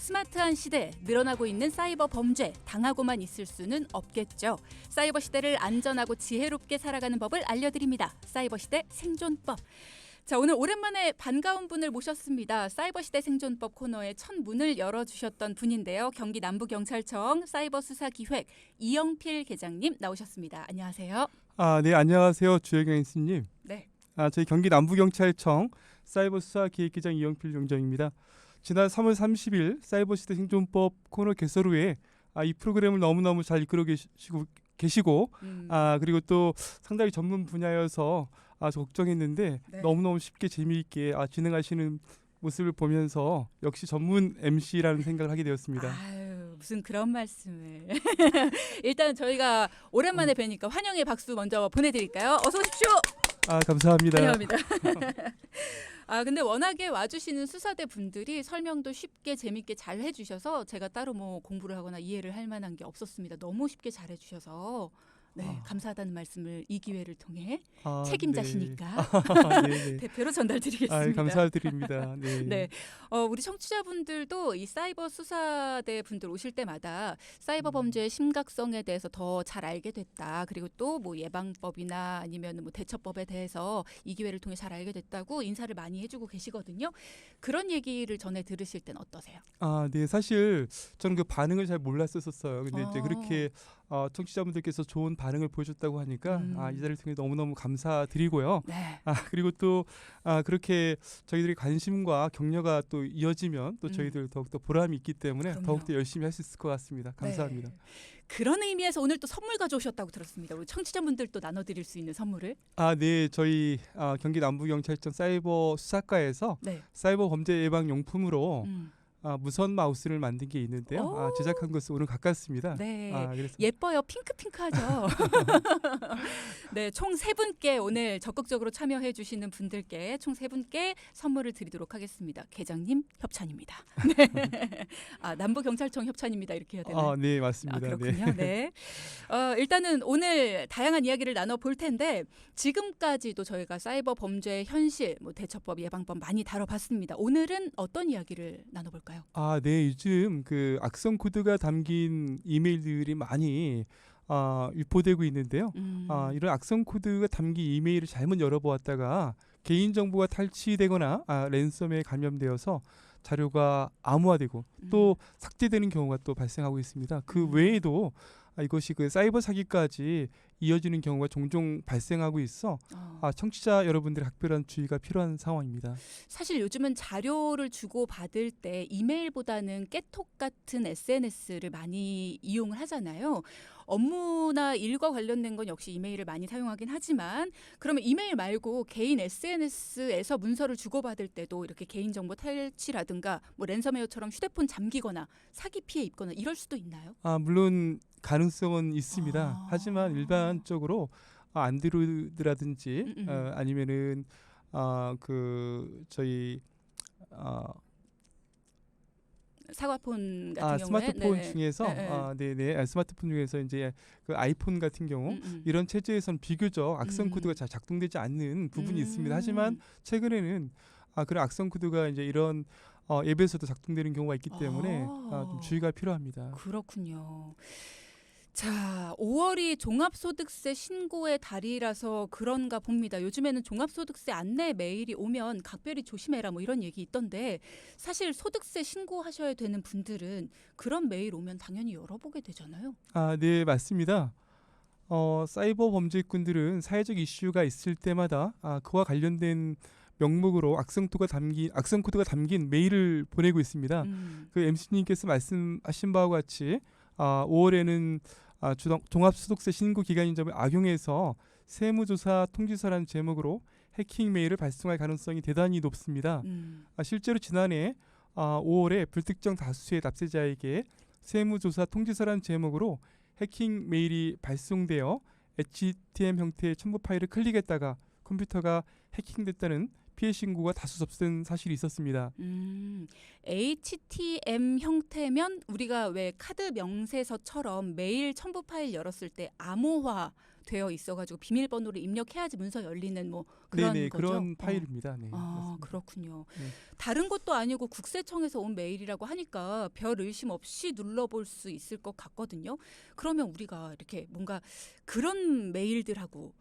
스마트한 시대, 늘어나고 있는 사이버 범죄, 당하고만 있을 수는 없겠죠. 사이버 시대를 안전하고 지혜롭게 살아가는 법을 알려드립니다. 사이버 시대 생존법. 자, 오늘 오랜만에 반가운 분을 모셨습니다. 사이버 시대 생존법 코너의 첫 문을 열어주셨던 분인데요. 경기 남부경찰청 사이버수사기획 이영필 계장님 나오셨습니다. 안녕하세요. 네, 안녕하세요. 주혜경 엔스님. 네. 저희 경기 남부경찰청 사이버수사기획기장 이영필 경장입니다. 지난 3월 30일 사이버시대 생존법 코너 개설 후에 이 프로그램을 너무너무 잘 이끌어 계시고 그리고 또 상당히 전문 분야여서 걱정했는데 네. 너무너무 쉽게 재미있게 진행하시는 모습을 보면서 역시 전문 MC라는 생각을 하게 되었습니다. 아유, 무슨 그런 말씀을. 일단 저희가 오랜만에 뵈니까 환영의 박수 먼저 보내드릴까요? 어서 오십시오. 감사합니다. 환영합니다. 근데 워낙에 와주시는 수사대 분들이 설명도 쉽게 재밌게 잘 해주셔서 제가 따로 뭐 공부를 하거나 이해를 할 만한 게 없었습니다. 너무 쉽게 잘 해주셔서 감사하다는 말씀을 이 기회를 통해 책임자시니까 네. 대표로 전달드리겠습니다. 감사드립니다. 네. 네, 우리 청취자분들도 이 사이버 수사대 분들 오실 때마다 사이버 범죄의 심각성에 대해서 더 잘 알게 됐다. 그리고 또 뭐 예방법이나 아니면 뭐 대처법에 대해서 이 기회를 통해 잘 알게 됐다고 인사를 많이 해주고 계시거든요. 그런 얘기를 전에 들으실 땐 어떠세요? 네, 사실 저는 그 반응을 잘 몰랐었어요. 근데 이제 그렇게 청취자분들께서 좋은 반응을 보여줬다고 하니까 이 자리를 통해 너무너무 감사드리고요. 네. 그리고 또 그렇게 저희들의 관심과 격려가 또 이어지면 또 저희들 더욱더 보람이 있기 때문에 그럼요. 더욱더 열심히 할 수 있을 것 같습니다. 감사합니다. 네. 그런 의미에서 오늘 또 선물 가져오셨다고 들었습니다. 우리 청취자분들도 나눠드릴 수 있는 선물을. 네, 저희 경기 남부경찰청 사이버 수사과에서 사이버 범죄 예방 용품으로 무선 마우스를 만든 게 있는데요. 제작한 것은 오늘 가깝습니다. 네, 그래서 예뻐요. 핑크핑크하죠. 네, 총 3분께 오늘 적극적으로 참여해 주시는 분들께 총 3분께 선물을 드리도록 하겠습니다. 계장님 협찬입니다. 네. 남부경찰청 협찬입니다. 이렇게 해야 되나요? 네, 맞습니다. 그렇군요. 네. 일단은 오늘 다양한 이야기를 나눠볼 텐데 지금까지도 저희가 사이버 범죄의 현실, 뭐 대처법, 예방법 많이 다뤄봤습니다. 오늘은 어떤 이야기를 나눠볼까요? 네, 요즘 그 악성 코드가 담긴 이메일들이 많이 유포되고 있는데요. 이런 악성 코드가 담긴 이메일을 잘못 열어보았다가 개인 정보가 탈취되거나 랜섬에 감염되어서 자료가 암호화되고 또 삭제되는 경우가 또 발생하고 있습니다. 그 외에도 이것이 그 사이버 사기까지 이어지는 경우가 종종 발생하고 있어 청취자 여러분들의 각별한 주의가 필요한 상황입니다. 사실 요즘은 자료를 주고 받을 때 이메일보다는 깨톡 같은 SNS를 많이 이용을 하잖아요. 업무나 일과 관련된 건 역시 이메일을 많이 사용하긴 하지만 그러면 이메일 말고 개인 SNS에서 문서를 주고받을 때도 이렇게 개인정보 탈취라든가 뭐 랜섬웨어처럼 휴대폰 잠기거나 사기 피해 입거나 이럴 수도 있나요? 물론 가능성은 있습니다. 하지만 일반적으로 안드로이드라든지 아니면은 그 저희 사과폰 같은 경우에 스마트폰 중에서 스마트폰 중에서 이제 그 아이폰 같은 경우 이런 체제에선 비교적 악성 코드가 잘 작동되지 않는 부분이 있습니다. 하지만 최근에는 그런 악성 코드가 이제 이런 앱에서도 작동되는 경우가 있기 때문에 좀 주의가 필요합니다. 그렇군요. 자, 5월이 종합소득세 신고의 달이라서 그런가 봅니다. 요즘에는 종합소득세 안내 메일이 오면 각별히 조심해라 뭐 이런 얘기 있던데 사실 소득세 신고하셔야 되는 분들은 그런 메일 오면 당연히 열어보게 되잖아요. 네, 맞습니다. 사이버 범죄꾼들은 사회적 이슈가 있을 때마다 그와 관련된 명목으로 악성 코드가 담긴 메일을 보내고 있습니다. 그 MC님께서 말씀하신 바와 같이 5월에는 종합소득세 신고 기간인 점을 악용해서 세무조사 통지서라는 제목으로 해킹 메일을 발송할 가능성이 대단히 높습니다. 실제로 지난해 5월에 불특정 다수의 납세자에게 세무조사 통지서라는 제목으로 해킹 메일이 발송되어 HTML 형태의 첨부 파일을 클릭했다가 컴퓨터가 해킹됐다는 피해 신고가 다수 접수된 사실이 있었습니다. HTML 형태면 우리가 왜 카드 명세서처럼 메일 첨부 파일 열었을 때 암호화 되어 있어가지고 비밀번호를 입력해야지 문서 열리는 뭐 그런 네네, 거죠. 그런 파일입니다. 네, 아, 맞습니다. 그렇군요. 네. 다른 것도 아니고 국세청에서 온 메일이라고 하니까 별 의심 없이 눌러볼 수 있을 것 같거든요. 그러면 우리가 이렇게 뭔가 그런 메일들하고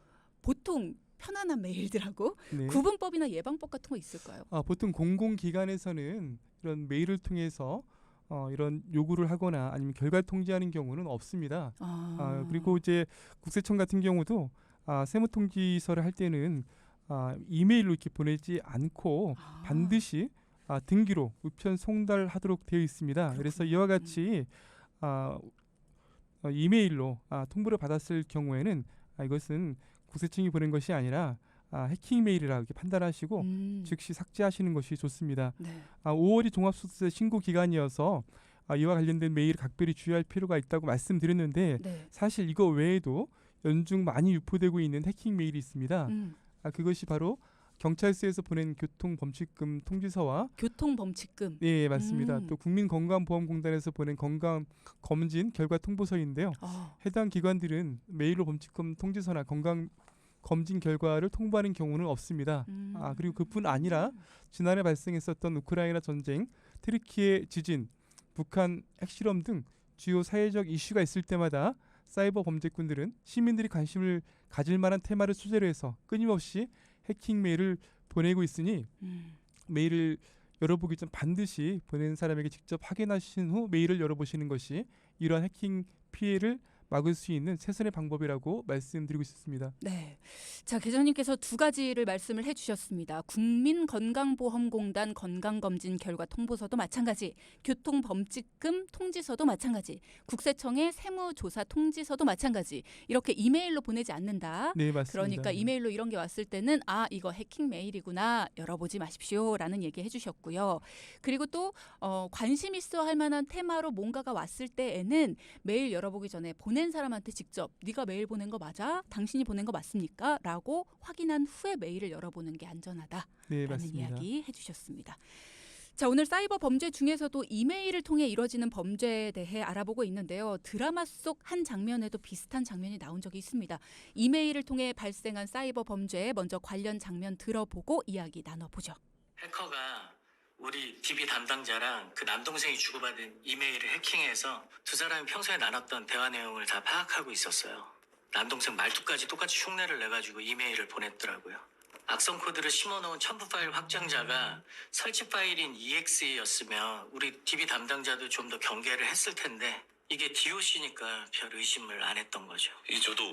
보통 편안한 메일들하고 네. 구분법이나 예방법 같은 거 있을까요? 보통 공공기관에서는 이런 메일을 통해서 이런 요구를 하거나 아니면 결과 통지하는 경우는 없습니다. 그리고 이제 국세청 같은 경우도 세무통지서를 할 때는 이메일로 이렇게 보내지 않고 반드시 등기로 우편 송달하도록 되어 있습니다. 그래서 그렇군요. 이와 같이 이메일로 통보를 받았을 경우에는 이것은 국세청이 보낸 것이 아니라 해킹 메일이라 이렇게 판단하시고 즉시 삭제하시는 것이 좋습니다. 네. 5월이 종합소득세 신고 기간이어서 이와 관련된 메일 각별히 주의할 필요가 있다고 말씀드렸는데 네. 사실 이거 외에도 연중 많이 유포되고 있는 해킹 메일이 있습니다. 그것이 바로 경찰서에서 보낸 교통범칙금 통지서와 교통범칙금. 네, 맞습니다. 또 국민건강보험공단에서 보낸 건강검진 결과 통보서인데요. 해당 기관들은 메일로 범칙금 통지서나 건강검진 결과를 통보하는 경우는 없습니다. 그리고 그뿐 아니라 지난해 발생했었던 우크라이나 전쟁, 트르키예 지진, 북한 핵실험 등 주요 사회적 이슈가 있을 때마다 사이버 범죄꾼들은 시민들이 관심을 가질 만한 테마를 소재로 해서 끊임없이 해킹 메일을 보내고 있으니 메일을 열어보기 전 반드시 보낸 사람에게 직접 확인하신 후 메일을 열어보시는 것이 이러한 해킹 피해를 막을 수 있는 최선의 방법이라고 말씀드리고 싶습니다. 네. 자, 계장님께서 두 가지를 말씀을 해주셨습니다. 국민건강보험공단 건강검진 결과 통보서도 마찬가지, 교통범칙금 통지서도 마찬가지, 국세청의 세무조사 통지서도 마찬가지. 이렇게 이메일로 보내지 않는다. 네, 맞습니다. 그러니까 이메일로 이런 게 왔을 때는 이거 해킹 메일이구나, 열어보지 마십시오라는 얘기 해주셨고요. 그리고 또 관심 있어 할 만한 테마로 뭔가가 왔을 때에는 메일 열어보기 전에 보낸 사람한테 직접 네가 메일 보낸 거 맞아? 당신이 보낸 거 맞습니까? 라고 확인한 후에 메일을 열어보는 게 안전하다라는 네, 맞습니다. 이야기 해주셨습니다. 자, 오늘 사이버 범죄 중에서도 이메일을 통해 이뤄지는 범죄에 대해 알아보고 있는데요. 드라마 속 한 장면에도 비슷한 장면이 나온 적이 있습니다. 이메일을 통해 발생한 사이버 범죄에 먼저 관련 장면 들어보고 이야기 나눠보죠. 해커가 우리 DB 담당자랑 그 남동생이 주고받은 이메일을 해킹해서 두 사람이 평소에 나눴던 대화 내용을 다 파악하고 있었어요. 남동생 말투까지 똑같이 흉내를 내가지고 이메일을 보냈더라고요. 악성 코드를 심어놓은 첨부 파일 확장자가 설치 파일인 EXE였으면 우리 DB 담당자도 좀 더 경계를 했을 텐데 이게 DOC니까 별 의심을 안 했던 거죠. 저도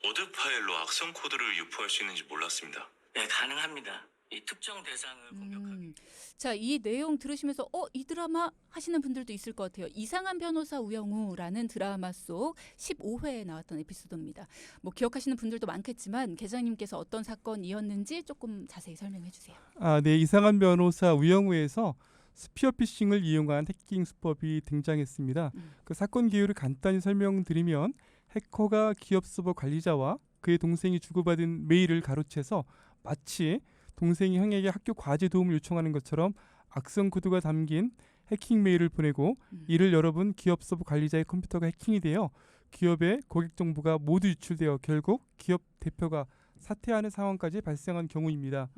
워드 파일로 악성 코드를 유포할 수 있는지 몰랐습니다. 네, 가능합니다. 이 특정 대상을 공격하기. 자, 이 내용 들으시면서 이 드라마 하시는 분들도 있을 것 같아요. 이상한 변호사 우영우라는 드라마 속 15회에 나왔던 에피소드입니다. 뭐 기억하시는 분들도 많겠지만 계장님께서 어떤 사건이었는지 조금 자세히 설명해 주세요. 네, 이상한 변호사 우영우에서 스피어피싱을 이용한 해킹 수법이 등장했습니다. 그 사건 개요를 간단히 설명드리면 해커가 기업 서버 관리자와 그의 동생이 주고받은 메일을 가로채서 마치 동생이 형에게 학교 과제 도움을 요청하는 것처럼 악성 코드가 담긴 해킹 메일을 보내고 이를 열어본 기업 서버 관리자의 컴퓨터가 해킹이 되어 기업의 고객 정보가 모두 유출되어 결국 기업 대표가 사퇴하는 상황까지 발생한 경우입니다.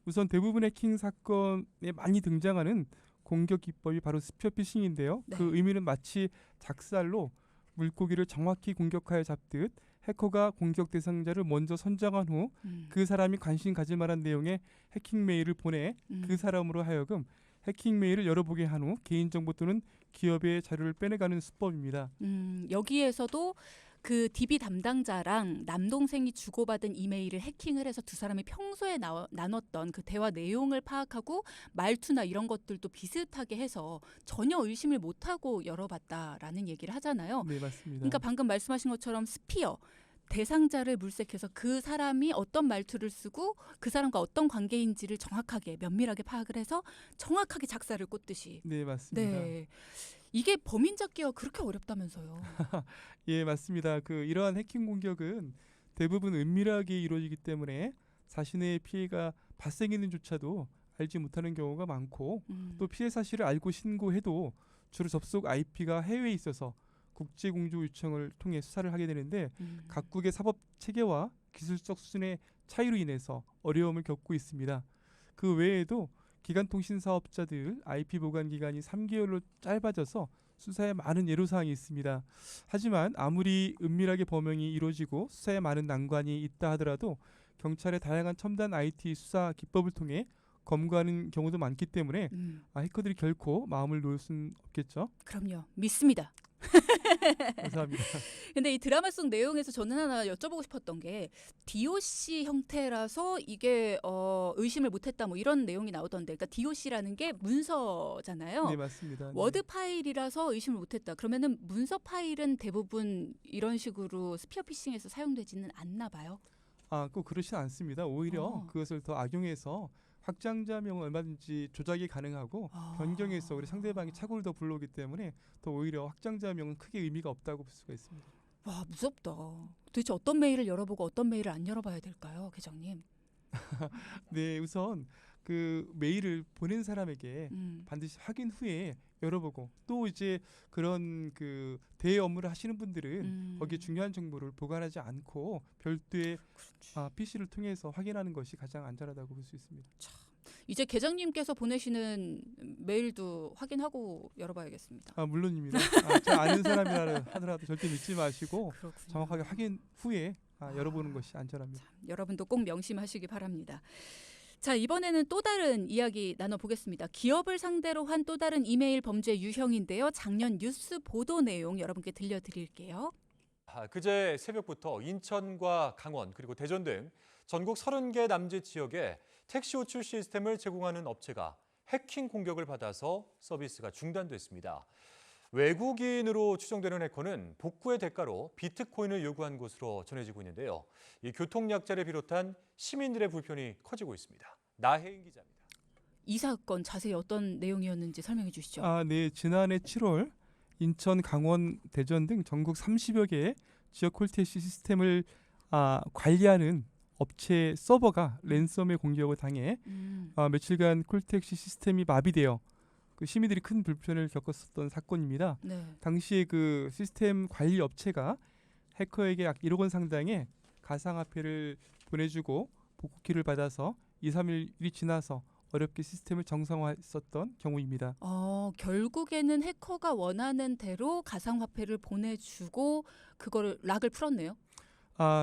우선 대부분 해킹 사건에 많이 등장하는 공격 기법이 바로 스피어피싱인데요. 네. 그 의미는 마치 작살로 물고기를 정확히 공격하여 잡듯 해커가 공격 대상자를 먼저 선정한 후 그 사람이 관심 가질 만한 내용의 해킹 메일을 보내 그 사람으로 하여금 해킹 메일을 열어보게 한 후 개인정보 또는 기업의 자료를 빼내가는 수법입니다. 여기에서도 그 DB 담당자랑 남동생이 주고받은 이메일을 해킹을 해서 두 사람이 평소에 나눴던 그 대화 내용을 파악하고 말투나 이런 것들도 비슷하게 해서 전혀 의심을 못하고 열어봤다라는 얘기를 하잖아요. 네, 맞습니다. 그러니까 방금 말씀하신 것처럼 스피어, 대상자를 물색해서 그 사람이 어떤 말투를 쓰고 그 사람과 어떤 관계인지를 정확하게 면밀하게 파악을 해서 정확하게 작사를 꽂듯이. 네, 맞습니다. 네. 이게 범인 잡기가 그렇게 어렵다면서요. 예, 맞습니다. 이러한 해킹 공격은 대부분 은밀하게 이루어지기 때문에 자신의 피해가 발생했는조차도 알지 못하는 경우가 많고 또 피해 사실을 알고 신고해도 주로 접속 IP가 해외에 있어서 국제공조 요청을 통해 수사를 하게 되는데 각국의 사법 체계와 기술적 수준의 차이로 인해서 어려움을 겪고 있습니다. 그 외에도 기간통신 사업자들 IP 보관 기간이 3개월로 짧아져서 수사에 많은 애로사항이 있습니다. 하지만 아무리 은밀하게 범행이 이루어지고 수사에 많은 난관이 있다 하더라도 경찰의 다양한 첨단 IT 수사 기법을 통해 검거하는 경우도 많기 때문에 해커들이 결코 마음을 놓을 수는 없겠죠. 그럼요. 믿습니다. 감사합니다. 근데 이 드라마 속 내용에서 저는 하나 여쭤보고 싶었던 게 DOC 형태라서 이게 의심을 못했다 뭐 이런 내용이 나오던데, 그러니까 DOC라는 게 문서잖아요. 네, 맞습니다. 네. 워드 파일이라서 의심을 못했다. 그러면은 문서 파일은 대부분 이런 식으로 스피어 피싱에서 사용되지는 않나 봐요. 꼭 그렇진 않습니다. 오히려 그것을 더 악용해서 확장자명은 얼마든지 조작이 가능하고 변경해서 우리 상대방이 착오를 더 불러오기 때문에 더 오히려 확장자명은 크게 의미가 없다고 볼 수가 있습니다. 와, 무섭다. 도대체 어떤 메일을 열어보고 어떤 메일을 안 열어봐야 될까요, 계장님? 네, 우선 그 메일을 보낸 사람에게 반드시 확인 후에 열어보고, 또 이제 그런 그 대외 업무를 하시는 분들은 거기에 중요한 정보를 보관하지 않고 별도의 PC를 통해서 확인하는 것이 가장 안전하다고 볼 수 있습니다. 이제 계장님께서 보내시는 메일도 확인하고 열어봐야겠습니다. 물론입니다. 잘 아는 사람이라 하더라도 절대 믿지 마시고 그렇군요. 정확하게 확인 후에 열어보는 것이 안전합니다. 여러분도 꼭 명심하시기 바랍니다. 자, 이번에는 또 다른 이야기 나눠보겠습니다. 기업을 상대로 한 또 다른 이메일 범죄 유형인데요. 작년 뉴스 보도 내용 여러분께 들려드릴게요. 그제 새벽부터 인천과 강원 그리고 대전 등 전국 30개 남짓 지역에 택시 호출 시스템을 제공하는 업체가 해킹 공격을 받아서 서비스가 중단됐습니다. 외국인으로 추정되는 해커는 복구의 대가로 비트코인을 요구한 것으로 전해지고 있는데요. 이 교통약자를 비롯한 시민들의 불편이 커지고 있습니다. 나혜인 기자입니다. 이 사건 자세히 어떤 내용이었는지 설명해 주시죠. 네, 지난해 7월 인천, 강원, 대전 등 전국 30여 개의 지역 콜택시 시스템을 관리하는 업체 서버가 랜섬의 공격을 당해 며칠간 콜택시 시스템이 마비되어 그 시민들이 큰 불편을 겪었었던 사건입니다. 네. 당시에 그 시스템 관리 업체가 해커에게 약 1억 원 상당의 가상화폐를 보내주고 복구키를 받아서 2, 3일이 지나서 어렵게 시스템을 정상화했었던 경우입니다. 결국에는 해커가 원하는 대로 가상화폐를 보내주고 그거를 락을 풀었네요.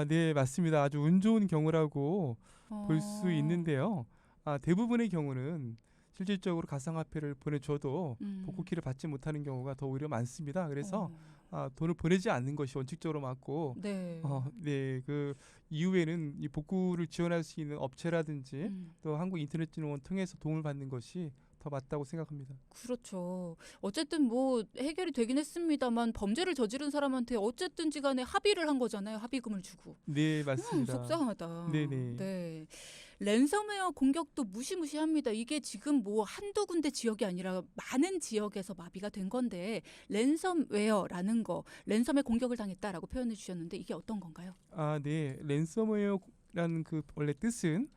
네, 맞습니다. 아주 운 좋은 경우라고 볼 수 있는데요. 대부분의 경우는 실질적으로 가상화폐를 보내줘도 복구키를 받지 못하는 경우가 더 오히려 많습니다. 그래서 돈을 보내지 않는 것이 원칙적으로 맞고, 네. 그 이후에는 이 복구를 지원할 수 있는 업체라든지 또 한국인터넷진흥원 통해서 도움을 받는 것이 더 맞다고 생각합니다. 그렇죠. 어쨌든 뭐 해결이 되긴 했습니다만 범죄를 저지른 사람한테 어쨌든지 간에 합의를 한 거잖아요. 합의금을 주고. 네, 맞습니다. 속상하다. 네네. 네. 랜섬웨어 공격도 무시무시합니다. 이게 지금 뭐 한두 군데 지역이 아니라 많은 지역에서 마비가 된 건데, 랜섬웨어라는 거, 랜섬에 공격을 당했다라고 표현해 주셨는데 이게 어떤 건가요? 네. 랜섬웨어라는 그 원래 뜻은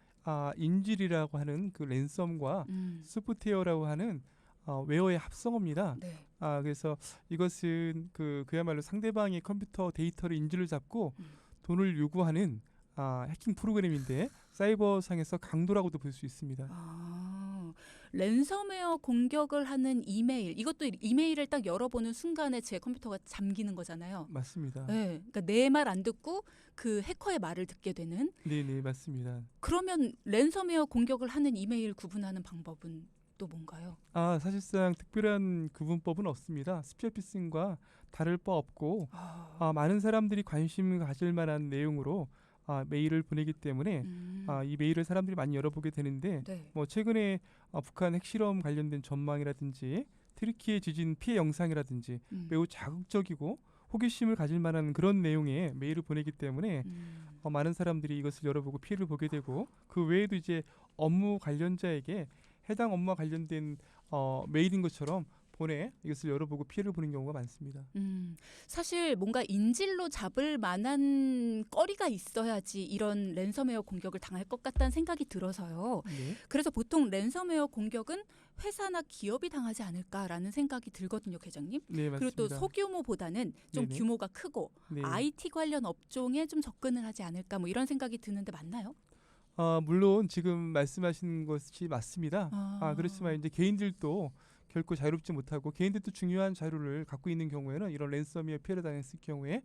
인질이라고 하는 그 랜섬과 소프트웨어라고 하는 웨어의 합성어입니다. 네. 그래서 이것은 그야말로 상대방의 컴퓨터 데이터를 인질을 잡고 돈을 요구하는 해킹 프로그램인데 사이버상에서 강도라고도 볼 수 있습니다. 랜섬웨어 공격을 하는 이메일, 이것도 이메일을 딱 열어보는 순간에 제 컴퓨터가 잠기는 거잖아요. 맞습니다. 네, 그러니까 내 말 안 듣고 그 해커의 말을 듣게 되는. 네, 맞습니다. 그러면 랜섬웨어 공격을 하는 이메일 구분하는 방법은 또 뭔가요? 사실상 특별한 구분법은 없습니다. 스피어 피싱과 다를 바 없고 많은 사람들이 관심을 가질 만한 내용으로 메일을 보내기 때문에 이 메일을 사람들이 많이 열어보게 되는데, 네. 뭐 최근에 북한 핵실험 관련된 전망이라든지 트리키의 지진 피해 영상이라든지 매우 자극적이고 호기심을 가질 만한 그런 내용의 메일을 보내기 때문에 많은 사람들이 이것을 열어보고 피해를 보게 되고, 그 외에도 이제 업무 관련자에게 해당 업무와 관련된 메일인 것처럼 보내 이것을 열어보고 피해를 보는 경우가 많습니다. 사실 뭔가 인질로 잡을 만한 거리가 있어야지 이런 랜섬웨어 공격을 당할 것 같다는 생각이 들어서요. 네. 그래서 보통 랜섬웨어 공격은 회사나 기업이 당하지 않을까라는 생각이 들거든요, 회장님. 네, 그리고 맞습니다. 또 소규모보다는 좀 네네. 규모가 크고 네. IT 관련 업종에 좀 접근을 하지 않을까 뭐 이런 생각이 드는데 맞나요? 물론 지금 말씀하신 것이 맞습니다. 아. 그렇지만 이제 개인들도 결코 자유롭지 못하고 개인들도 중요한 자료를 갖고 있는 경우에는 이런 랜섬웨어 피해를 당했을 경우에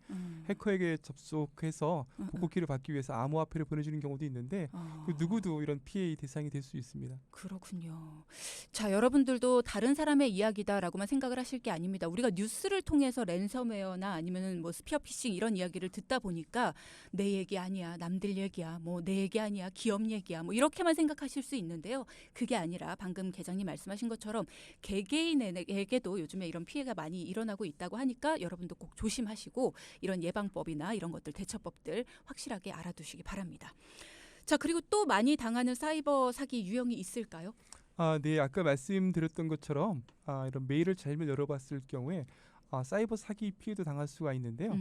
해커에게 접속해서 복구키를 받기 위해서 암호화폐를 보내주는 경우도 있는데 그 누구도 이런 피해의 대상이 될 수 있습니다. 그렇군요. 자, 여러분들도 다른 사람의 이야기다라고만 생각을 하실 게 아닙니다. 우리가 뉴스를 통해서 랜섬웨어나 아니면 뭐 스피어 피싱 이런 이야기를 듣다 보니까 내 얘기 아니야, 남들 얘기야, 뭐 내 얘기 아니야, 기업 얘기야, 뭐 이렇게만 생각하실 수 있는데요. 그게 아니라 방금 계장님 말씀하신 것처럼 개개인에게도 요즘에 이런 피해가 많이 일어나고 있다고 하니까 여러분도 꼭 조심하시고 이런 예방법이나 이런 것들 대처법들 확실하게 알아두시기 바랍니다. 자, 그리고 또 많이 당하는 사이버 사기 유형이 있을까요? 네, 아까 말씀드렸던 것처럼 이런 메일을 잘못 열어봤을 경우에 사이버 사기 피해도 당할 수가 있는데요.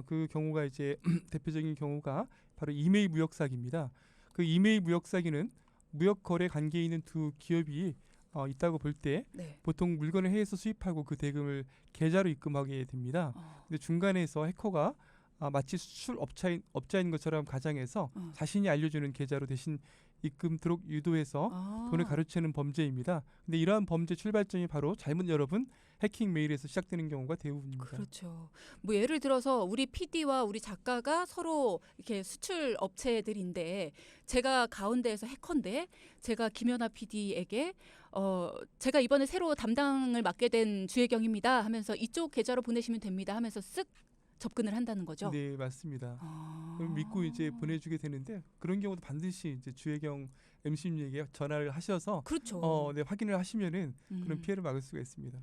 그 경우가 이제 대표적인 경우가 바로 이메일 무역 사기입니다. 그 이메일 무역 사기는 무역 거래 관계에 있는 두 기업이 있다고 볼 때 네. 보통 물건을 해외에서 수입하고 그 대금을 계좌로 입금하게 됩니다. 근데 중간에서 해커가 마치 수출 업자인 것처럼 가장해서 자신이 알려주는 계좌로 대신 입금토록 유도해서 돈을 가로채는 범죄입니다. 근데 이러한 범죄 출발점이 바로 잘못 열어본 해킹 메일에서 시작되는 경우가 대부분입니다. 그렇죠. 뭐 예를 들어서 우리 PD와 우리 작가가 서로 이렇게 수출 업체들인데 제가 가운데에서 해커인데 제가 김연아 PD에게 제가 이번에 새로 담당을 맡게 된 주혜경입니다 하면서 이쪽 계좌로 보내시면 됩니다 하면서 쓱 접근을 한다는 거죠. 네, 맞습니다. 그럼 믿고 이제 보내주게 되는데 그런 경우도 반드시 이제 주혜경 MC님에게 전화를 하셔서 그렇죠. 네, 확인을 하시면은 그런 피해를 막을 수가 있습니다.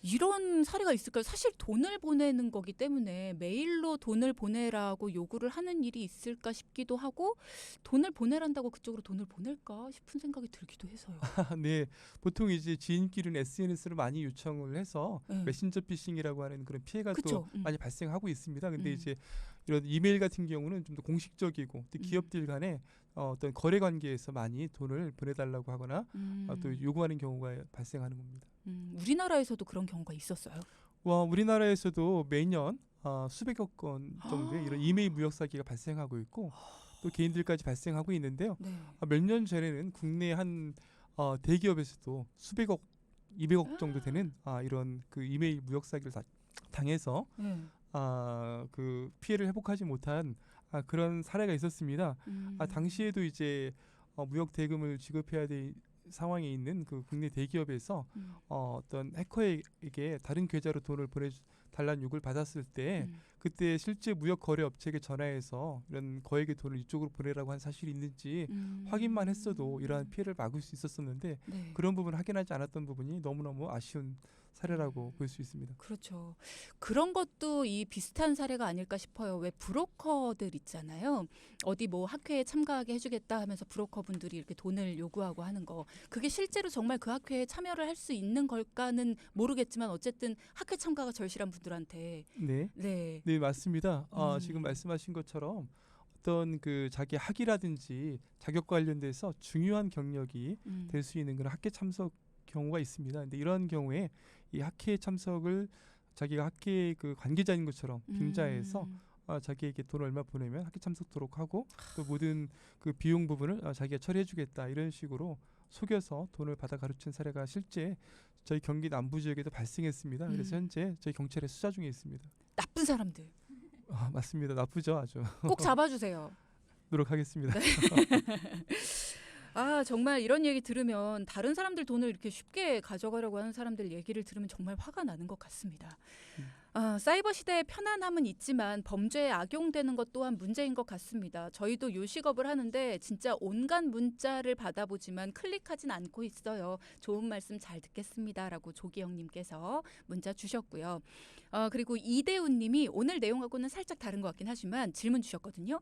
이런 사례가 있을까요? 사실 돈을 보내는 거기 때문에 메일로 돈을 보내라고 요구를 하는 일이 있을까 싶기도 하고 돈을 보내란다고 그쪽으로 돈을 보낼까 싶은 생각이 들기도 해서요. 네, 보통 이제 지인끼리는 SNS를 많이 요청을 해서 네. 메신저 피싱이라고 하는 그런 피해가 그쵸? 또 많이 발생하고 있습니다. 근데 음. 이제 이런 이메일 같은 경우는 좀 더 공식적이고 또 기업들 간에 어떤 거래 관계에서 많이 돈을 보내달라고 하거나 또 요구하는 경우가 발생하는 겁니다. 우리나라에서도 그런 경우가 있었어요. 우리나라에서도 매년 수백억 건 정도의 이런 이메일 무역 사기가 발생하고 있고 또 개인들까지 발생하고 있는데요. 네. 몇 년 전에는 국내 한 대기업에서도 수백억, 200억 정도 되는 이런 그 이메일 무역 사기를 당해서 네. 그 피해를 회복하지 못한 그런 사례가 있었습니다. 당시에도 이제 무역 대금을 지급해야 될 상황에 있는 그 국내 대기업에서 어떤 해커에게 다른 계좌로 돈을 보내달라는 요구를 받았을 때 그때 실제 무역 거래 업체에게 전화해서 이런 거액의 돈을 이쪽으로 보내라고 한 사실이 있는지 확인만 했어도 이러한 피해를 막을 수 있었었는데 네. 그런 부분을 확인하지 않았던 부분이 너무너무 아쉬운 사례라고 볼 수 있습니다. 그렇죠. 그런 것도 이 비슷한 사례가 아닐까 싶어요. 왜 브로커들 있잖아요. 어디 뭐 학회에 참가하게 해주겠다 하면서 브로커분들이 이렇게 돈을 요구하고 하는 거. 그게 실제로 정말 그 학회에 참여를 할 수 있는 걸까는 모르겠지만 어쨌든 학회 참가가 절실한 분들한테 네. 네, 맞습니다. 지금 말씀하신 것처럼 어떤 그 자기 학위라든지 자격 관련돼서 중요한 경력이 될 수 있는 그런 학회 참석 경우가 있습니다. 근데 이런 경우에 이 학회에 참석을 자기가 학회의 그 관계자인 것처럼 빙자해서 자기에게 돈을 얼마 보내면 학회 참석토록 하고 또 모든 그 비용 부분을 자기가 처리해주겠다 이런 식으로 속여서 돈을 받아 가르친 사례가 실제 저희 경기 남부 지역에도 발생했습니다. 그래서 현재 저희 경찰에 수사 중에 있습니다. 나쁜 사람들 맞습니다. 나쁘죠, 아주. 꼭 잡아주세요. 노력하겠습니다. 정말 이런 얘기 들으면 다른 사람들 돈을 이렇게 쉽게 가져가려고 하는 사람들 얘기를 들으면 정말 화가 나는 것 같습니다. 사이버 시대의 편안함은 있지만 범죄에 악용되는 것 또한 문제인 것 같습니다. 저희도 요식업을 하는데 진짜 온갖 문자를 받아보지만 클릭하진 않고 있어요. 좋은 말씀 잘 듣겠습니다라고 조기영님께서 문자 주셨고요. 그리고 이대훈님이 오늘 내용하고는 살짝 다른 것 같긴 하지만 질문 주셨거든요.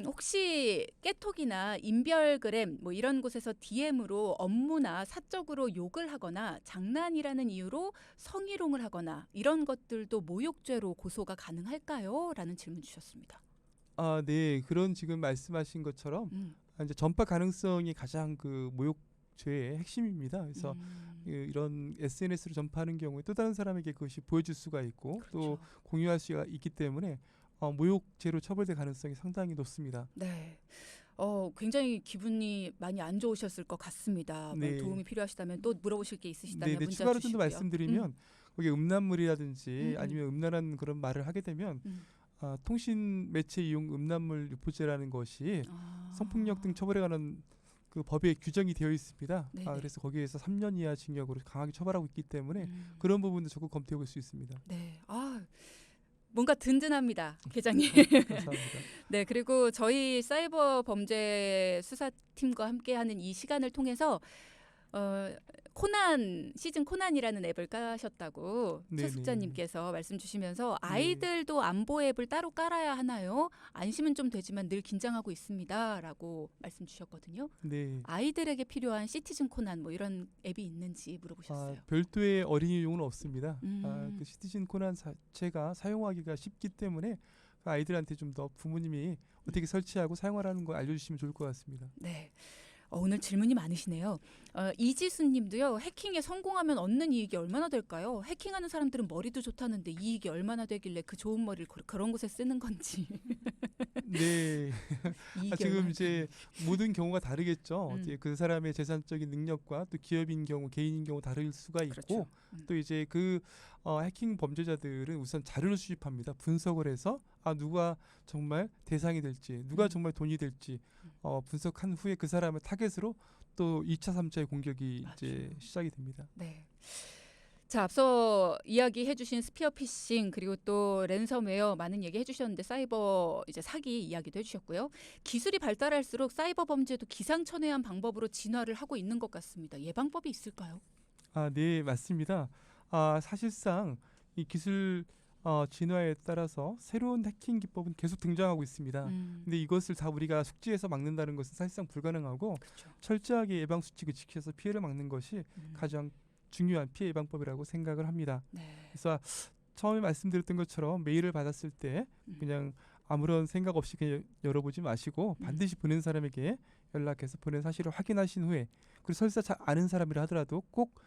혹시 깨톡이나 인별그램 뭐 이런 곳에서 DM으로 업무나 사적으로 욕을 하거나 장난이라는 이유로 성희롱을 하거나 이런 것들도 모욕죄로 고소가 가능할까요? 라는 질문 주셨습니다. 아, 네. 그런 지금 말씀하신 것처럼 이제 전파 가능성이 가장 그 모욕죄의 핵심입니다. 그래서 이런 SNS로 전파하는 경우에 또 다른 사람에게 그것이 보여줄 수가 있고 그렇죠. 또 공유할 수가 있기 때문에 모욕죄로 처벌될 가능성이 상당히 높습니다. 네. 굉장히 기분이 많이 안 좋으셨을 것 같습니다. 뭐 네. 도움이 필요하시다면 또 물어보실 게 있으시다면 네, 문자 추가로 좀 더 주시고요. 말씀드리면 거기에 음란물이라든지 음. 아니면 음란한 그런 말을 하게 되면 음. 통신 매체 이용 음란물 유포죄라는 것이 아. 성폭력 등 처벌에 관한 그 법에 규정이 되어 있습니다. 네네. 그래서 거기에서 3년 이하 징역으로 강하게 처벌하고 있기 때문에 음. 그런 부분도 적극 검토해 볼 수 있습니다. 네. 뭔가 든든합니다, 계장님. 감사합니다. 네, 그리고 저희 사이버 범죄 수사팀과 함께하는 이 시간을 통해서 코난 시즌 코난이라는 앱을 까셨다고 네네. 최숙자님께서 말씀 주시면서 아이들도 안보 앱을 따로 깔아야 하나요? 안심은 좀 되지만 늘 긴장하고 있습니다라고 말씀 주셨거든요. 네. 아이들에게 필요한 시티즌 코난 뭐 이런 앱이 있는지 물어보셨어요. 별도의 어린이용은 없습니다. 음. 그 시티즌 코난 자체가 사용하기가 쉽기 때문에 그 아이들한테 좀 더 부모님이 어떻게 설치하고 사용하라는 거 알려주시면 좋을 것 같습니다. 네. 오늘 질문이 많으시네요. 이지수님도요. 해킹에 성공하면 얻는 이익이 얼마나 될까요? 해킹하는 사람들은 머리도 좋다는데 이익이 얼마나 되길래 그 좋은 머리를 그런 곳에 쓰는 건지. 네. 이익이 지금 얼마나 이제 모든 경우가 다르겠죠. 음. 어떻게 그 사람의 재산적인 능력과 또 기업인 경우, 개인인 경우 다를 수가 있고 그렇죠. 또 이제 그 해킹 범죄자들은 우선 자료를 수집합니다. 분석을 해서 누가 정말 대상이 될지, 누가 정말 돈이 될지 분석한 후에 그 사람을 타겟으로 또 2차, 3차의 공격이 이제 맞아요. 시작이 됩니다. 네. 자, 앞서 이야기해주신 스피어 피싱 그리고 또 랜섬웨어 많은 얘기 해주셨는데 사이버 이제 사기 이야기도 해주셨고요. 기술이 발달할수록 사이버 범죄도 기상천외한 방법으로 진화를 하고 있는 것 같습니다. 예방법이 있을까요? 네, 맞습니다. 사실상 이 기술 진화에 따라서 새로운 해킹 기법은 계속 등장하고 있습니다. 근데 이것을 다 우리가 숙지해서 막는다는 것은 사실상 불가능하고 그렇죠. 철저하게 예방 수칙을 지켜서 피해를 막는 것이 가장 중요한 피해 예방법이라고 생각을 합니다. 네. 그래서 처음에 말씀드렸던 것처럼 메일을 받았을 때 그냥 아무런 생각 없이 그냥 열어보지 마시고 반드시 보낸 사람에게 연락해서 보낸 사실을 확인하신 후에 그리고 설사 잘 아는 사람이라 하더라도 꼭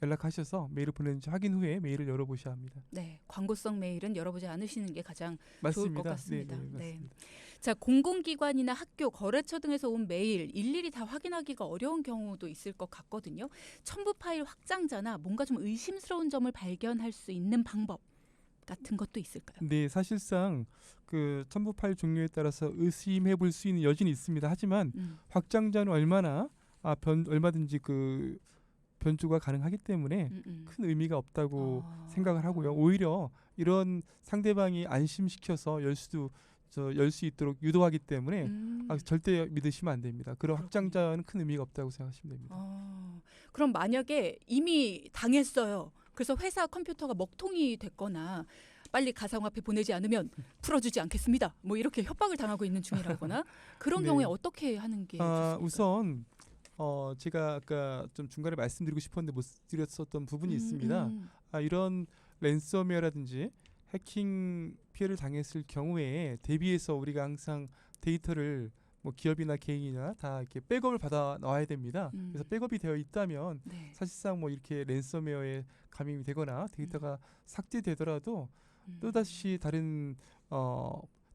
연락하셔서 메일을 보냈는지 확인 후에 메일을 열어보셔야 합니다. 네, 광고성 메일은 열어보지 않으시는 게 가장 맞습니다. 좋을 것 같습니다. 네, 네. 맞습니다. 자, 공공기관이나 학교, 거래처 등에서 온 메일 일일이 다 확인하기가 어려운 경우도 있을 것 같거든요. 첨부 파일 확장자나 뭔가 좀 의심스러운 점을 발견할 수 있는 방법 같은 것도 있을까요? 네, 사실상 그 첨부 파일 종류에 따라서 의심해 볼 수 있는 여지는 있습니다. 하지만 확장자는 얼마든지 그 변조가 가능하기 때문에 큰 의미가 없다고 생각을 하고요. 오히려 이런 상대방이 안심시켜서 열 수 있도록 유도하기 때문에 절대 믿으시면 안 됩니다. 그런 그렇군요. 확장자는 큰 의미가 없다고 생각하시면 됩니다. 그럼 만약에 이미 당했어요. 그래서 회사 컴퓨터가 먹통이 됐거나 빨리 가상화폐 보내지 않으면 풀어주지 않겠습니다. 뭐 이렇게 협박을 당하고 있는 중이라거나 그런 네. 경우에 어떻게 하는 게 좋습니까? 우선 제가 아까 좀 중간에 말씀드리고 싶었는데 못 드렸었던 부분이 있습니다. 이런 랜섬웨어라든지 해킹 피해를 당했을 경우에 대비해서 우리가 항상 데이터를 뭐 기업이나 개인이나 다 이렇게 백업을 받아 놔야 됩니다. 그래서 백업이 되어 있다면 네. 사실상 뭐 이렇게 랜섬웨어에 감염이 되거나 데이터가 삭제되더라도 또다시 다른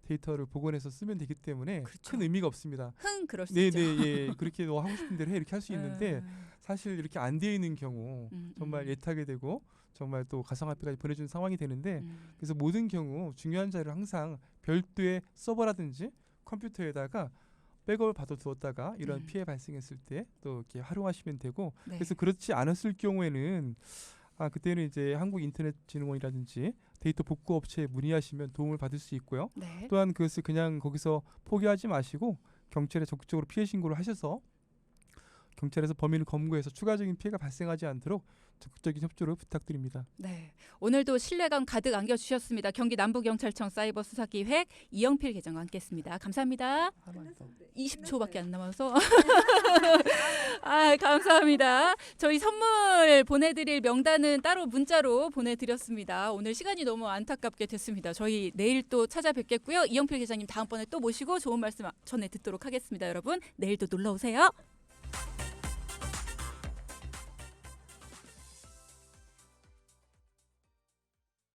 데이터를 복원해서 쓰면 되기 때문에 그렇죠. 큰 의미가 없습니다. 그럴 수 있죠. 예. 그렇게 너 하고 싶은 대로 해 이렇게 할 수 있는데 사실 이렇게 안 되어 있는 경우 정말 예탁이 되고 정말 또 가상화폐까지 보내주는 상황이 되는데 그래서 모든 경우 중요한 자료를 항상 별도의 서버라든지 컴퓨터에다가 백업을 받아 두었다가 이런 피해 발생했을 때 또 이렇게 활용하시면 되고 네. 그래서 그렇지 않았을 경우에는 그때는 이제 한국인터넷진흥원이라든지 데이터 복구 업체에 문의하시면 도움을 받을 수 있고요. 네. 또한 그것을 그냥 거기서 포기하지 마시고 경찰에 적극적으로 피해 신고를 하셔서 경찰에서 범인을 검거해서 추가적인 피해가 발생하지 않도록 적극적인 협조를 부탁드립니다. 네, 오늘도 신뢰감 가득 안겨주셨습니다. 경기 남부경찰청 사이버 수사기획 이영필 계장과 함께했습니다. 감사합니다. 20초밖에 안 남아서 감사합니다. 저희 선물 보내드릴 명단은 따로 문자로 보내드렸습니다. 오늘 시간이 너무 안타깝게 됐습니다. 저희 내일 또 찾아뵙겠고요. 이영필 계장님 다음번에 또 모시고 좋은 말씀 전해 듣도록 하겠습니다. 여러분 내일도 놀러 오세요.